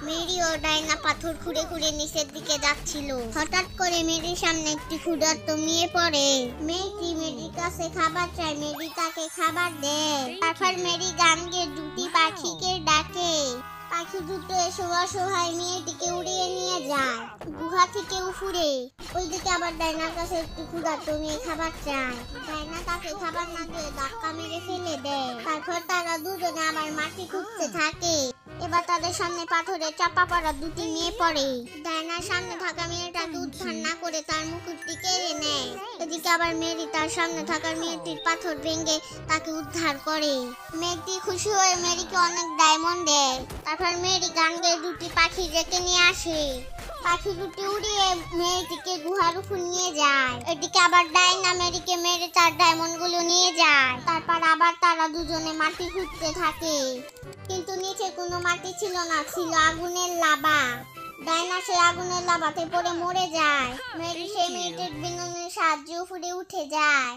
Mary ও Dyna পাথর খুঁড়ে খুঁড়ে নিচের দিকে যাচ্ছিল। হঠাৎ করে মেরির সামনে একটি ক্ষুধার্ত মেয়ে পড়ে। মেয়েটি মেরির কাছে খাবার চায়, মেরি তাকে খাবার দেয়। তারপর মেরি গান গেয়ে দুটি পাখিকে ডাকে। পাখি দুটো এসে অসহায় মেয়েটিকে উড়িয়ে নিয়ে যায় গুহা থেকে উপরে। ওইদিকে আবার ডাইনার কাছে একটি ক্ষুধার্ত মেয়ে খাবার চায়। ডাইনা তাকে খাবার না দিয়ে ধাক্কা মেরে ফেলে দেয়। তারপর তারা দুজনে আবার মাটি খুঁজতে থাকে। এবার তাদের সামনে পাথরে চাপা পড়া দুটি মেয়ে পড়ে। ডাইনার সামনে থাকা মেয়েটাকে উদ্ধার না করে তার মুকুটটি কেড়ে নেয়। এদিকে আবার মেরি তার সামনে থাকা মেয়েটির পাথর ভেঙে তাকে উদ্ধার করে। মেয়েটি খুশি হয়ে মেরিকে অনেক ডায়মন্ড দেয়। তারপর মেরি গান গেয়ে দুটি পাখি ডেকে নিয়ে আসে। পাখি দুটি উড়িয়ে মেয়েটিকে গুহার উপর নিয়ে যায়। এদিকে আবার ডাইনা মেরিকে মেরে তার ডায়মন্ড গুলো নিয়ে যায়। তারপর আবার তারা দুজনে মাটি খুঁজতে থাকে, কিন্তু নিচে কোনো মাটি ছিল না, ছিল আগুনের লাভা। ডাইনা সেই আগুনের লাভাতে পড়ে মরে যায়। মেরি সেই মেয়েটির বিনোদনের সাহায্যে উপরে উঠে যায়।